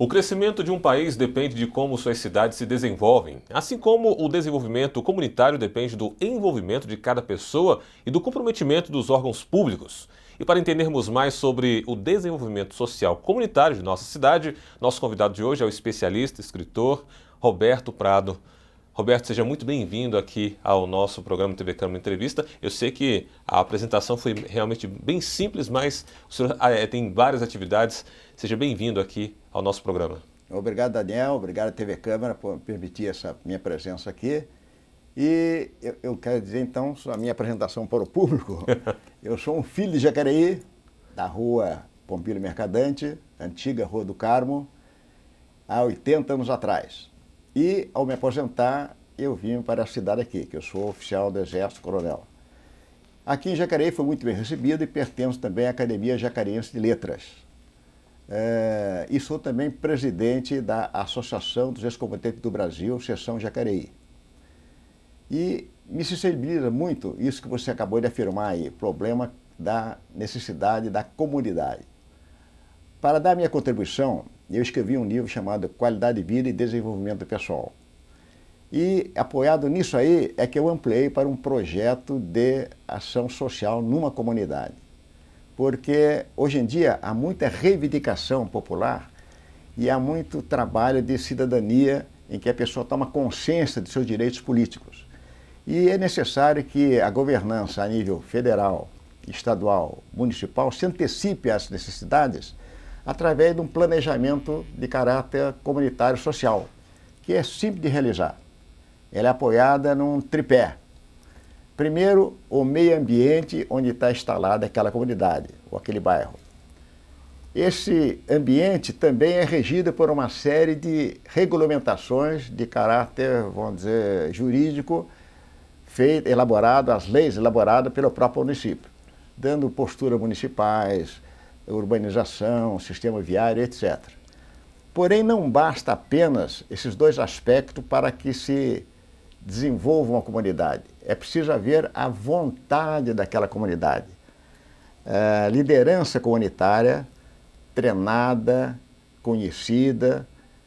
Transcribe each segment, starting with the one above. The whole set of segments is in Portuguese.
O crescimento de um país depende de como suas cidades se desenvolvem, assim como o desenvolvimento comunitário depende do envolvimento de cada pessoa e do comprometimento dos órgãos públicos. E para entendermos mais sobre o desenvolvimento social comunitário de nossa cidade, nosso convidado de hoje é o especialista, escritor Roberto Prado. Roberto, seja muito bem-vindo aqui ao nosso programa TV Câmara Entrevista. Eu sei que a apresentação foi realmente bem simples, mas o senhor tem várias atividades. Seja bem-vindo aqui ao nosso programa. Obrigado, Daniel. Obrigado, TV Câmara, por permitir essa minha presença aqui. E eu quero dizer, então, a minha apresentação para o público. Eu sou um filho de Jacareí, da rua Pompílio Mercadante, antiga Rua do Carmo, há 80 anos atrás. E, ao me aposentar, eu vim para a cidade aqui, que eu sou oficial do Exército, coronel. Aqui em Jacareí fui muito bem recebido e pertenço também à Academia Jacareense de Letras. E sou também presidente da Associação dos Ex-Combatentes do Brasil, Seção Jacareí. E me sensibiliza muito isso que você acabou de afirmar aí, problema da necessidade da comunidade. Para dar minha contribuição, eu escrevi um livro chamado Qualidade de Vida e Desenvolvimento Pessoal. E apoiado nisso aí é que eu ampliei para um projeto de ação social numa comunidade. Porque hoje em dia há muita reivindicação popular e há muito trabalho de cidadania em que a pessoa toma consciência de seus direitos políticos. E é necessário que a governança a nível federal, estadual, municipal se antecipe às necessidades através de um planejamento de caráter comunitário social, que é simples de realizar. Ela é apoiada num tripé. Primeiro, o meio ambiente onde está instalada aquela comunidade, ou aquele bairro. Esse ambiente também é regido por uma série de regulamentações de caráter, vamos dizer, jurídico, as leis elaboradas pelo próprio município, dando posturas municipais, urbanização, sistema viário, etc. Porém, não basta apenas esses dois aspectos para que se desenvolva uma comunidade. É preciso haver a vontade daquela comunidade. A liderança comunitária, treinada, conhecida,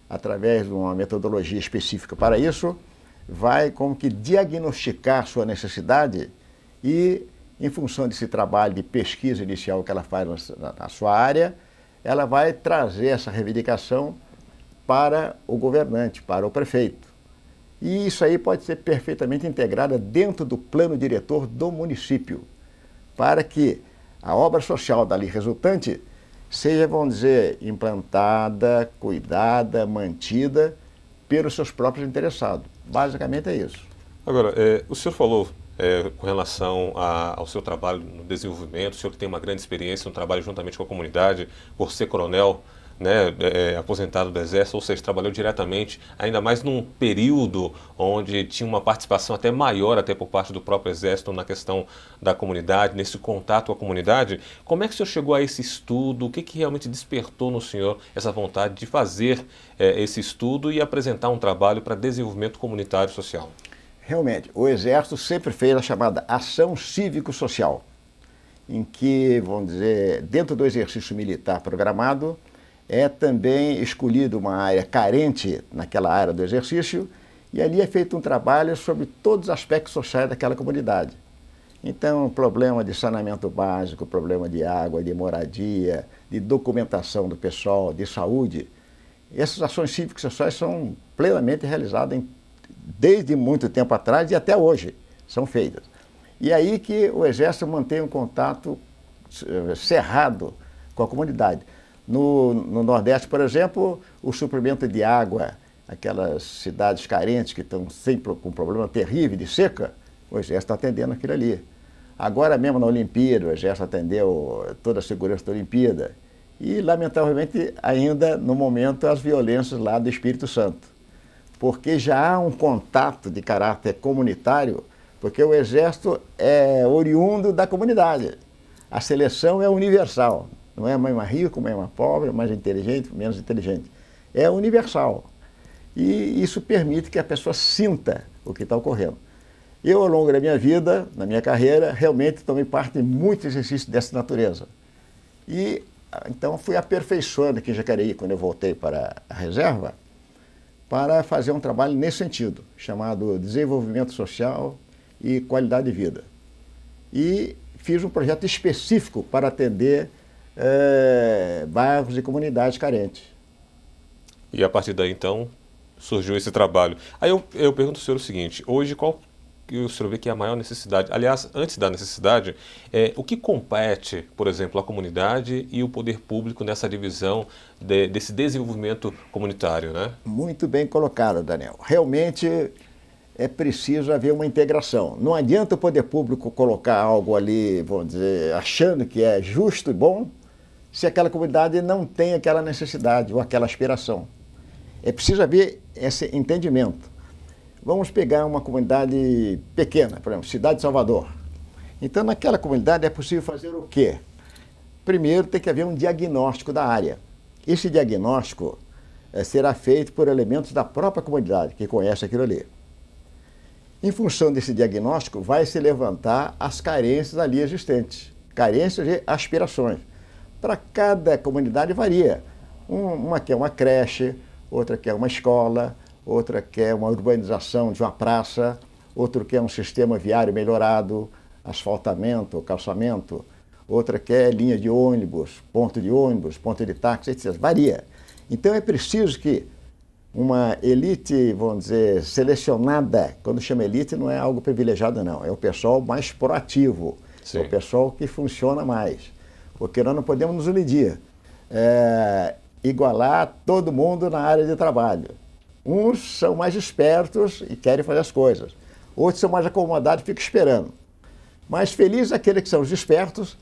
através de uma metodologia específica para isso, vai como que diagnosticar sua necessidade e, em função desse trabalho de pesquisa inicial que ela faz na sua área, ela vai trazer essa reivindicação para o governante, para o prefeito. E isso aí pode ser perfeitamente integrado dentro do plano diretor do município, para que a obra social dali resultante seja, vamos dizer, implantada, cuidada, mantida pelos seus próprios interessados. Basicamente é isso. Agora, o senhor falou com relação ao seu trabalho no desenvolvimento, o senhor que tem uma grande experiência no trabalho juntamente com a comunidade, por ser coronel, né, aposentado do Exército, ou seja, trabalhou diretamente, ainda mais num período onde tinha uma participação até maior, até por parte do próprio Exército, na questão da comunidade, nesse contato com a comunidade. Como é que o senhor chegou a esse estudo? O que realmente despertou no senhor essa vontade de fazer esse estudo e apresentar um trabalho para desenvolvimento comunitário e social? Realmente, o Exército sempre fez a chamada ação cívico-social, em que, vamos dizer, dentro do exercício militar programado, é também escolhida uma área carente naquela área do exercício e ali é feito um trabalho sobre todos os aspectos sociais daquela comunidade. Então, problema de saneamento básico, problema de água, de moradia, de documentação do pessoal, de saúde, essas ações cívicas sociais são plenamente realizadas desde muito tempo atrás e até hoje são feitas. E aí que o Exército mantém um contato cerrado com a comunidade. No Nordeste, por exemplo, o suprimento de água, aquelas cidades carentes que estão sempre com um problema terrível de seca, o Exército está atendendo aquilo ali. Agora mesmo na Olimpíada, o Exército atendeu toda a segurança da Olimpíada. E, lamentavelmente, ainda no momento, as violências lá do Espírito Santo. Porque já há um contato de caráter comunitário, porque o Exército é oriundo da comunidade. A seleção é universal. Não é mãe mais rica, mãe mais pobre, mais inteligente, menos inteligente. É universal. E isso permite que a pessoa sinta o que está ocorrendo. Eu, ao longo da minha vida, na minha carreira, realmente tomei parte de muitos exercícios dessa natureza. E Então fui aperfeiçoando aqui em Jacareí, quando eu voltei para a reserva, para fazer um trabalho nesse sentido, chamado Desenvolvimento Social e Qualidade de Vida. E fiz um projeto específico para atender bairros e comunidades carentes. E a partir daí, então, surgiu esse trabalho. Aí eu pergunto ao senhor o seguinte, hoje qual que o senhor vê que é a maior necessidade? Aliás, antes da necessidade, o que compete, por exemplo, a comunidade e o poder público nessa divisão desse desenvolvimento comunitário, né? Muito bem colocado, Daniel. Realmente é preciso haver uma integração. Não adianta o poder público colocar algo ali, vamos dizer, achando que é justo e bom, se aquela comunidade não tem aquela necessidade ou aquela aspiração. É preciso haver esse entendimento. Vamos pegar uma comunidade pequena, por exemplo, Cidade de Salvador. Então, naquela comunidade é possível fazer o quê? Primeiro, tem que haver um diagnóstico da área. Esse diagnóstico será feito por elementos da própria comunidade, que conhece aquilo ali. Em função desse diagnóstico, vai se levantar as carências ali existentes, carências e aspirações. Para cada comunidade varia. Uma quer uma creche, outra quer uma escola, outra quer uma urbanização de uma praça, outro quer um sistema viário melhorado, asfaltamento, calçamento, outra quer linha de ônibus, ponto de táxi, etc. Varia. Então é preciso que uma elite, vamos dizer, selecionada, quando chama elite não é algo privilegiado não, é o pessoal mais proativo, Sim. É o pessoal que funciona mais, porque nós não podemos nos iludir, igualar todo mundo na área de trabalho. Uns são mais espertos e querem fazer as coisas, outros são mais acomodados e ficam esperando. Mas feliz aqueles que são os espertos,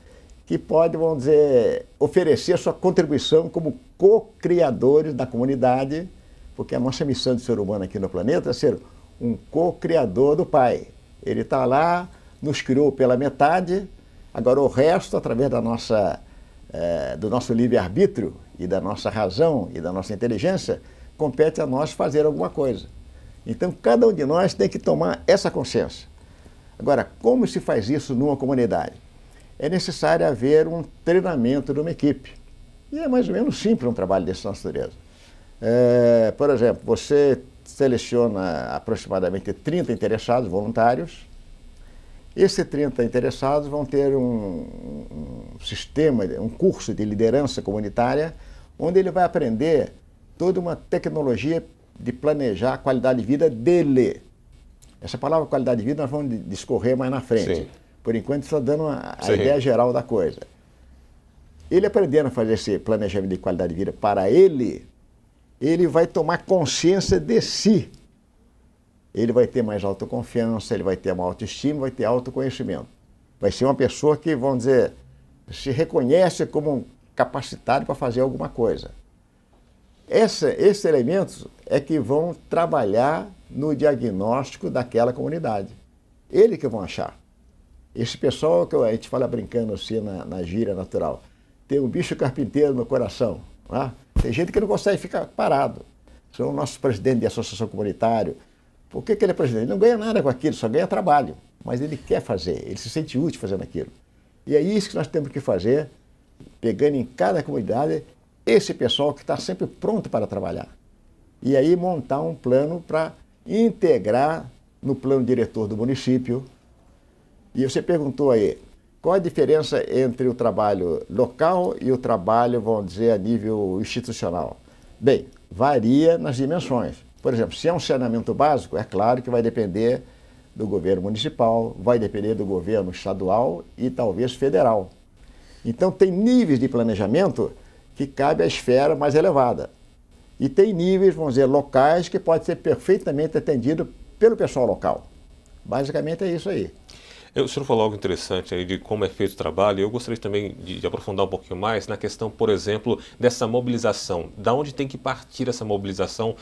que podem, vamos dizer, oferecer sua contribuição como co-criadores da comunidade, porque a nossa missão de ser humano aqui no planeta é ser um co-criador do Pai. Ele está lá, nos criou pela metade, agora o resto, através da do nosso livre-arbítrio e da nossa razão e da nossa inteligência, compete a nós fazer alguma coisa. Então, cada um de nós tem que tomar essa consciência. Agora, como se faz isso numa comunidade? É necessário haver um treinamento de uma equipe. E é mais ou menos simples um trabalho dessa natureza. Por exemplo, você seleciona aproximadamente 30 interessados voluntários. Esses 30 interessados vão ter um sistema, um curso de liderança comunitária, onde ele vai aprender toda uma tecnologia de planejar a qualidade de vida dele. Essa palavra qualidade de vida nós vamos discorrer mais na frente. Sim. Por enquanto, está dando a ideia geral da coisa. Ele aprendendo a fazer esse planejamento de qualidade de vida para ele vai tomar consciência de si. Ele vai ter mais autoconfiança, ele vai ter uma autoestima, vai ter autoconhecimento. Vai ser uma pessoa que, vamos dizer, se reconhece como capacitado para fazer alguma coisa. Esses elementos é que vão trabalhar no diagnóstico daquela comunidade. Eles que vão achar. Esse pessoal que a gente fala brincando assim na gíria natural, tem um bicho carpinteiro no coração. Não é? Tem gente que não consegue ficar parado. São o nosso presidente de associação comunitária. Por que ele é presidente? Ele não ganha nada com aquilo, só ganha trabalho. Mas ele quer fazer, ele se sente útil fazendo aquilo. E é isso que nós temos que fazer, pegando em cada comunidade esse pessoal que está sempre pronto para trabalhar. E aí montar um plano para integrar no plano diretor do município. E você perguntou aí, qual a diferença entre o trabalho local e o trabalho, vamos dizer, a nível institucional? Bem, varia nas dimensões. Por exemplo, se é um saneamento básico, é claro que vai depender do governo municipal, vai depender do governo estadual e talvez federal. Então tem níveis de planejamento que cabe à esfera mais elevada. E tem níveis, vamos dizer, locais que pode ser perfeitamente atendido pelo pessoal local. Basicamente é isso aí. O senhor falou algo interessante aí de como é feito o trabalho, e eu gostaria também de aprofundar um pouquinho mais na questão, por exemplo, dessa mobilização. Da onde tem que partir essa mobilização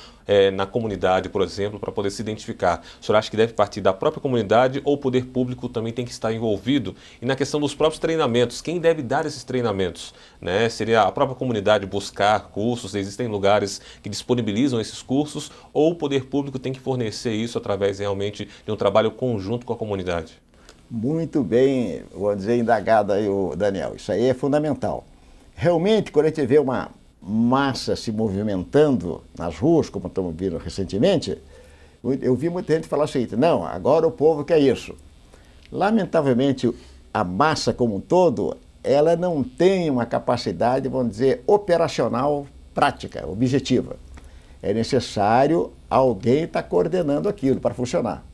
na comunidade, por exemplo, para poder se identificar? O senhor acha que deve partir da própria comunidade ou o poder público também tem que estar envolvido? E na questão dos próprios treinamentos, quem deve dar esses treinamentos? Né? Seria a própria comunidade buscar cursos, existem lugares que disponibilizam esses cursos, ou o poder público tem que fornecer isso através realmente de um trabalho conjunto com a comunidade? Muito bem, vou dizer, indagado aí o Daniel. Isso aí é fundamental. realmente, quando a gente vê uma massa se movimentando nas ruas, como estamos vendo recentemente, eu vi muita gente falar o seguinte: não, agora o povo quer isso. Lamentavelmente, a massa como um todo, ela não tem uma capacidade, vamos dizer, operacional, prática, objetiva. É necessário alguém estar coordenando aquilo para funcionar.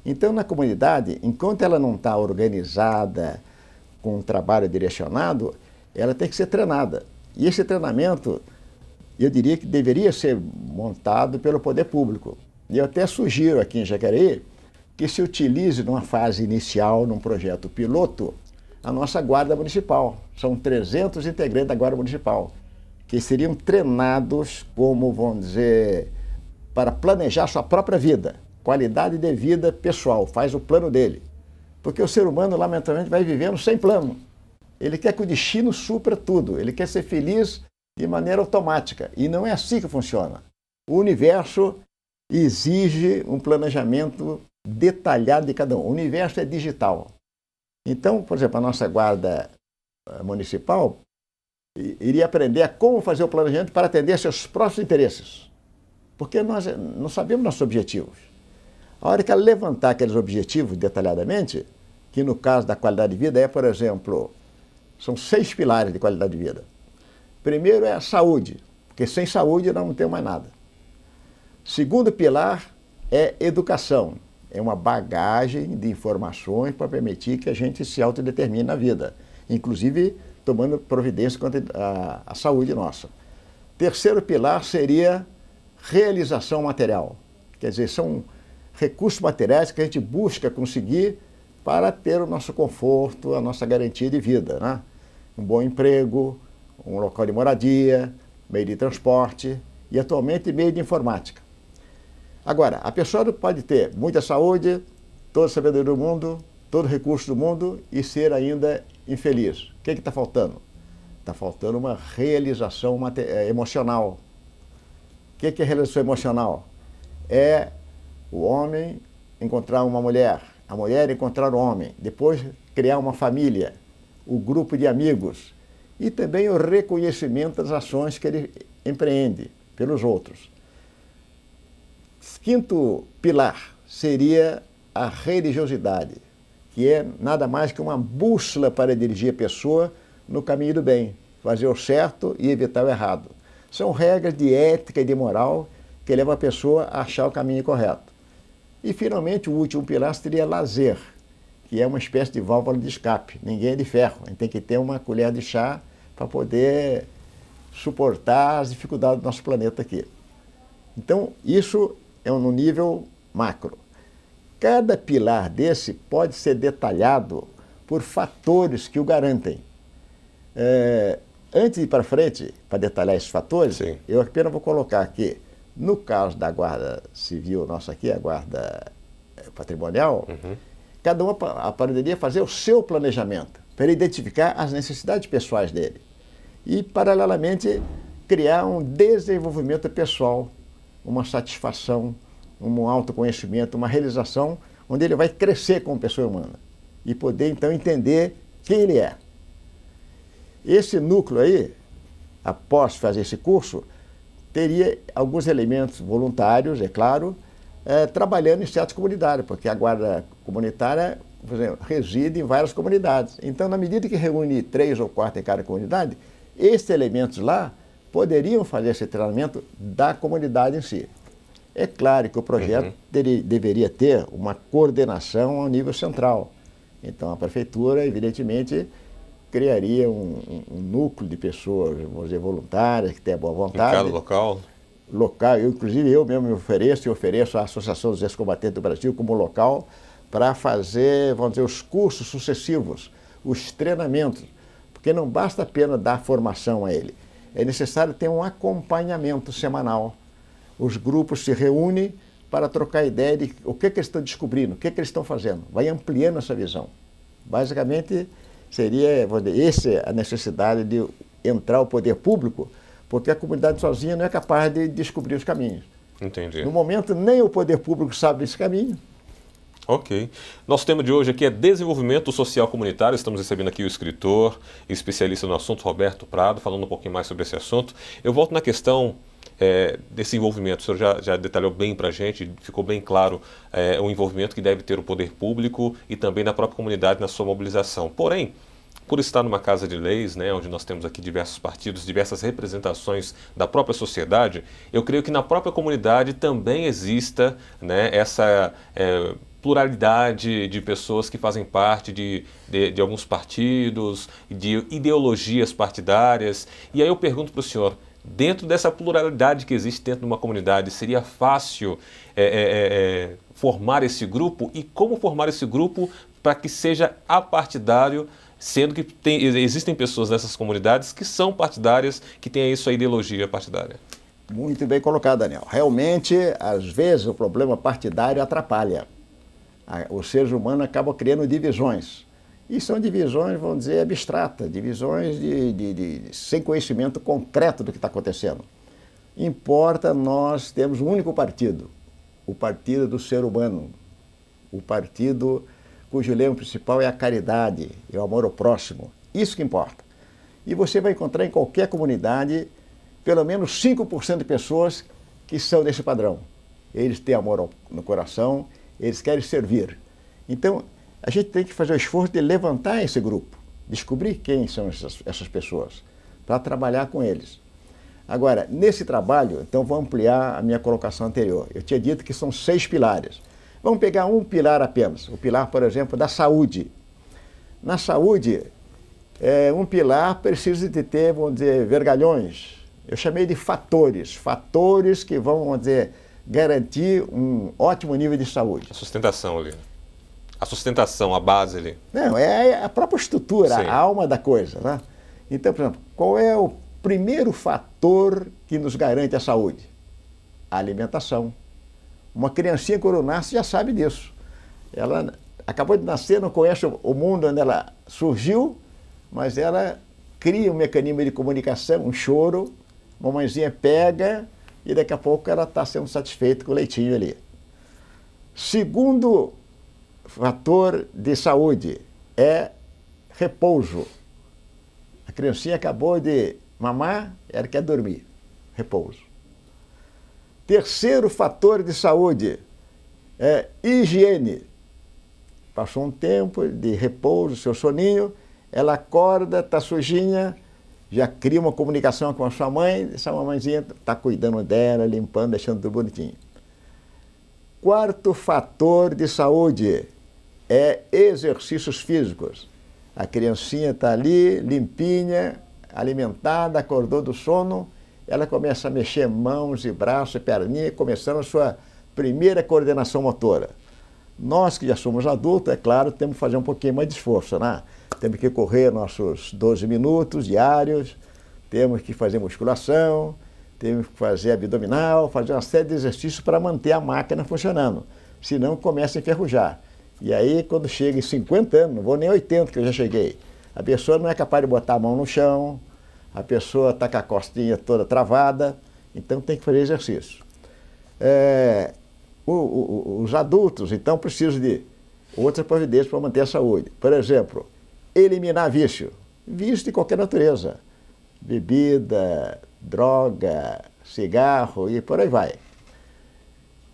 Então, na comunidade, enquanto ela não está organizada, com um trabalho direcionado, ela tem que ser treinada. E esse treinamento, eu diria que deveria ser montado pelo poder público. E eu até sugiro aqui em Jacareí que se utilize numa fase inicial, num projeto piloto, a nossa Guarda Municipal. São 300 integrantes da Guarda Municipal, que seriam treinados como, vamos dizer, para planejar sua própria vida, qualidade de vida pessoal, faz o plano dele. Porque o ser humano, lamentavelmente, vai vivendo sem plano. Ele quer que o destino supra tudo, ele quer ser feliz de maneira automática. E não é assim que funciona. O universo exige um planejamento detalhado de cada um. O universo é digital. Então, por exemplo, a nossa Guarda Municipal iria aprender a como fazer o planejamento para atender seus próprios interesses. Porque nós não sabemos nossos objetivos. A hora que ela levantar aqueles objetivos detalhadamente, que no caso da qualidade de vida é, por exemplo, são 6 pilares de qualidade de vida. Primeiro é a saúde, porque sem saúde nós não temos mais nada. Segundo pilar é educação. É uma bagagem de informações para permitir que a gente se autodetermine na vida, inclusive tomando providência contra a saúde nossa. Terceiro pilar seria realização material. Quer dizer, são recursos materiais que a gente busca conseguir para ter o nosso conforto, a nossa garantia de vida, né? Um bom emprego, um local de moradia, meio de transporte e, atualmente, meio de informática. Agora, a pessoa pode ter muita saúde, toda a sabedoria do mundo, todo o recurso do mundo e ser ainda infeliz. O que está faltando? Está faltando uma realização emocional. O que é realização emocional? É o homem encontrar uma mulher, a mulher encontrar o homem, depois criar uma família, o grupo de amigos e também o reconhecimento das ações que ele empreende pelos outros. Quinto pilar seria a religiosidade, que é nada mais que uma bússola para dirigir a pessoa no caminho do bem, fazer o certo e evitar o errado. São regras de ética e de moral que levam a pessoa a achar o caminho correto. E, finalmente, o último pilar seria lazer, que é uma espécie de válvula de escape. Ninguém é de ferro, a gente tem que ter uma colher de chá para poder suportar as dificuldades do nosso planeta aqui. Então, isso é no nível macro. Cada pilar desse pode ser detalhado por fatores que o garantem. Antes de ir para frente, para detalhar esses fatores, sim, eu apenas vou colocar aqui, no caso da Guarda Civil nossa aqui, a Guarda Patrimonial, cada um poderia fazer o seu planejamento para identificar as necessidades pessoais dele e, paralelamente, criar um desenvolvimento pessoal, uma satisfação, um autoconhecimento, uma realização, onde ele vai crescer como pessoa humana e poder, então, entender quem ele é. Esse núcleo aí, após fazer esse curso, teria alguns elementos voluntários, é claro, trabalhando em certas comunidades, porque a guarda comunitária, por exemplo, reside em várias comunidades. Então, na medida que reúne 3 ou 4 em cada comunidade, esses elementos lá poderiam fazer esse treinamento da comunidade em si. É claro que o projeto deveria ter uma coordenação ao nível central. Então, a prefeitura, evidentemente, criaria um núcleo de pessoas, vamos dizer, voluntárias, que tenham boa vontade. Em cada local? Local, inclusive eu mesmo me ofereço, e ofereço à Associação dos Ex-Combatentes do Brasil como local para fazer, vamos dizer, os cursos sucessivos, os treinamentos, porque não basta apenas dar formação a ele, é necessário ter um acompanhamento semanal. Os grupos se reúnem para trocar ideia de o que eles estão descobrindo, o que eles estão fazendo, vai ampliando essa visão. Basicamente, seria essa a necessidade de entrar o poder público, porque a comunidade sozinha não é capaz de descobrir os caminhos. Entendi. No momento, nem o poder público sabe esse caminho, Ok. Nosso tema de hoje aqui é desenvolvimento social comunitário. Estamos recebendo aqui o escritor e especialista no assunto, Roberto Prado, falando um pouquinho mais sobre esse assunto. Eu volto na questão desse envolvimento. O senhor já detalhou bem para a gente, ficou bem claro o envolvimento que deve ter o poder público e também na própria comunidade na sua mobilização. Porém, por estar numa casa de leis, né, onde nós temos aqui diversos partidos, diversas representações da própria sociedade, eu creio que na própria comunidade também exista, né, essa pluralidade de pessoas que fazem parte de alguns partidos, de ideologias partidárias. E aí eu pergunto para o senhor, dentro dessa pluralidade que existe dentro de uma comunidade, seria fácil formar esse grupo? E como formar esse grupo para que seja apartidário, sendo que existem pessoas nessas comunidades que são partidárias, que têm aí sua ideologia partidária? Muito bem colocado, Daniel. Realmente, às vezes, o problema partidário atrapalha. O ser humano acaba criando divisões. E são divisões, vamos dizer, abstratas, divisões sem conhecimento concreto do que está acontecendo. Importa nós termos um único partido, o partido do ser humano, o partido cujo lema principal é a caridade, é o amor ao próximo. Isso que importa. E você vai encontrar em qualquer comunidade pelo menos 5% de pessoas que são desse padrão. Eles têm amor no coração, eles querem servir. Então, a gente tem que fazer o esforço de levantar esse grupo, descobrir quem são essas pessoas, para trabalhar com eles. Agora, nesse trabalho, então vou ampliar a minha colocação anterior. Eu tinha dito que são 6 pilares. Vamos pegar um pilar apenas, o pilar, por exemplo, da saúde. Na saúde, um pilar precisa de ter, vamos dizer, vergalhões. Eu chamei de fatores que vão, vamos dizer, garantir um ótimo nível de saúde. A sustentação ali. A sustentação, a base ali. Não, é a própria estrutura, Sim. A alma da coisa, né? Então, por exemplo, qual é o primeiro fator que nos garante a saúde? A alimentação. Uma criancinha, quando nasce, já sabe disso. Ela acabou de nascer, não conhece o mundo onde ela surgiu, mas ela cria um mecanismo de comunicação, um choro, mamãezinha pega e daqui a pouco ela está sendo satisfeita com o leitinho ali. Segundo fator de saúde é repouso. A criancinha acabou de mamar, ela quer dormir. Repouso. Terceiro fator de saúde é higiene. Passou um tempo de repouso, seu soninho, ela acorda, está sujinha, já cria uma comunicação com a sua mãe, essa mamãezinha está cuidando dela, limpando, deixando tudo bonitinho. Quarto fator de saúde é exercícios físicos. A criancinha está ali, limpinha, alimentada, acordou do sono, ela começa a mexer mãos e braços e perninha, começando a sua primeira coordenação motora. Nós que já somos adultos, é claro, temos que fazer um pouquinho mais de esforço, né? Temos que correr nossos 12 minutos diários, temos que fazer musculação, temos que fazer abdominal, fazer uma série de exercícios para manter a máquina funcionando, senão começa a enferrujar. E aí, quando chega em 50 anos, não vou nem 80 que eu já cheguei, a pessoa não é capaz de botar a mão no chão, a pessoa está com a costinha toda travada, então tem que fazer exercício. Os adultos, então, precisam de outras providências para manter a saúde. Por exemplo, eliminar vício de qualquer natureza, bebida, droga, cigarro e por aí vai.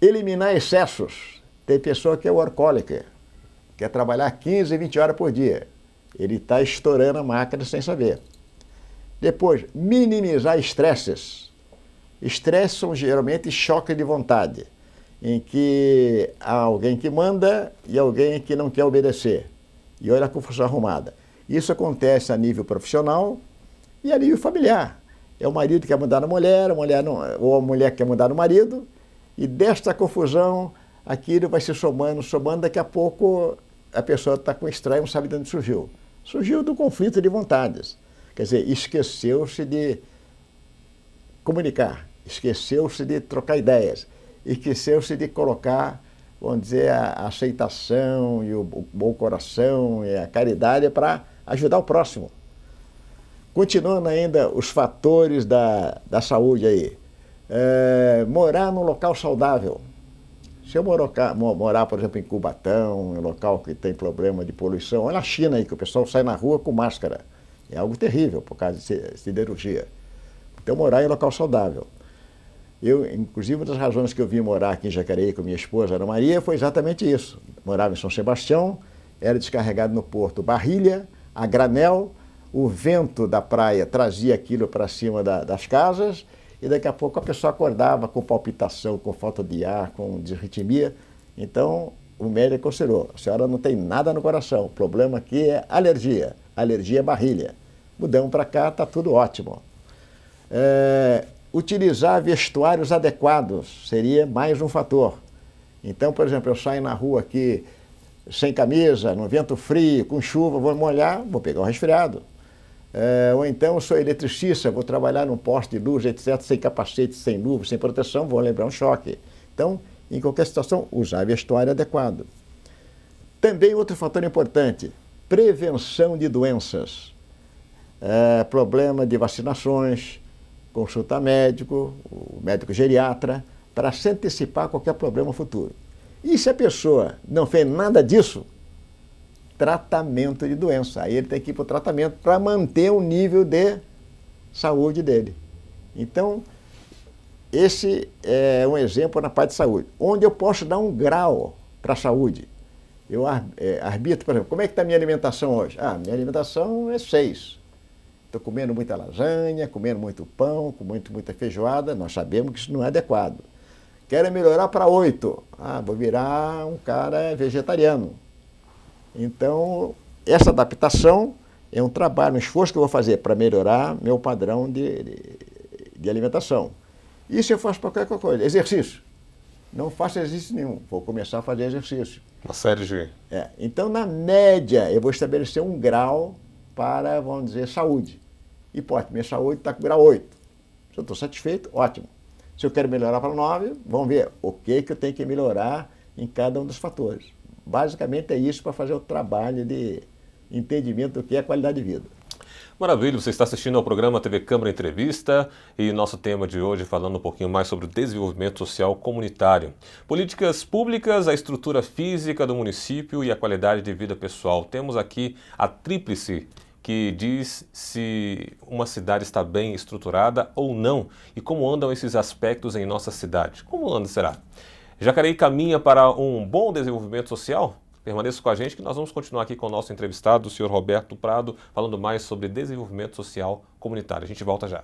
Eliminar excessos. Tem pessoa que é workaholic, quer trabalhar 15, 20 horas por dia. Ele está estourando a máquina sem saber. Depois, minimizar estresses. Estresses são geralmente choques de vontade, em que há alguém que manda e alguém que não quer obedecer. E olha a confusão arrumada. Isso acontece a nível profissional e a nível familiar. É o marido que quer mandar na mulher, ou a mulher que quer mandar no marido, e desta confusão, aquilo vai se somando, daqui a pouco a pessoa está com estranho, não sabe de onde surgiu. Surgiu do conflito de vontades. Quer dizer, esqueceu-se de comunicar, esqueceu-se de trocar ideias, esqueceu-se de colocar, vamos dizer, a aceitação e o bom coração e a caridade para ajudar o próximo. Continuando ainda os fatores da saúde aí. Morar num local saudável. Se eu morar, por exemplo, em Cubatão, em local que tem problema de poluição, olha a China aí, que o pessoal sai na rua com máscara. É algo terrível por causa de siderurgia. Então, morar em local saudável. Inclusive, uma das razões que eu vim morar aqui em Jacareí com minha esposa, Ana Maria, foi exatamente isso. Morava em São Sebastião, era descarregado no porto barrilha, a granel, o vento da praia trazia aquilo para cima das casas e daqui a pouco a pessoa acordava com palpitação, com falta de ar, com disritmia. Então, o médico considerou, a senhora não tem nada no coração, o problema aqui é alergia barrilha. Mudamos para cá, está tudo ótimo. Utilizar vestuários adequados seria mais um fator. Então, por exemplo, eu saio na rua aqui sem camisa, no vento frio, com chuva, vou molhar, vou pegar um resfriado. Ou então eu sou eletricista, vou trabalhar num poste de luz, etc., sem capacete, sem luva, sem proteção, vou lembrar um choque. Então, em qualquer situação, usar vestuário adequado. Também outro fator importante, prevenção de doenças. Problema de vacinações, consulta médico, o médico geriatra, para se antecipar qualquer problema futuro. E se a pessoa não fez nada disso, tratamento de doença. Aí ele tem que ir para o tratamento para manter o nível de saúde dele. Então, esse é um exemplo na parte de saúde, onde eu posso dar um grau para a saúde. Eu arbitro, por exemplo, como é que está a minha alimentação hoje? Minha alimentação é 6. Estou comendo muita lasanha, comendo muito pão, com muita feijoada, nós sabemos que isso não é adequado. Quero melhorar para 8. Vou virar um cara vegetariano. Então, essa adaptação é um trabalho, um esforço que eu vou fazer para melhorar meu padrão de alimentação. Isso eu faço para qualquer coisa. Exercício. Não faço exercício nenhum, vou começar a fazer exercício. Uma série de... Então, na média, eu vou estabelecer um grau para, vamos dizer, saúde. E pode, minha saúde está com grau 8. Se eu estou satisfeito, ótimo. Se eu quero melhorar para 9, vamos ver o que eu tenho que melhorar em cada um dos fatores. Basicamente é isso para fazer o trabalho de entendimento do que é qualidade de vida. Maravilha, você está assistindo ao programa TV Câmara Entrevista e nosso tema de hoje falando um pouquinho mais sobre o desenvolvimento social comunitário. Políticas públicas, a estrutura física do município e a qualidade de vida pessoal. Temos aqui a tríplice que diz se uma cidade está bem estruturada ou não e como andam esses aspectos em nossa cidade. Como anda, será? Jacareí caminha para um bom desenvolvimento social? Permaneça com a gente que nós vamos continuar aqui com o nosso entrevistado, o senhor Roberto Prado, falando mais sobre desenvolvimento social comunitário. A gente volta já.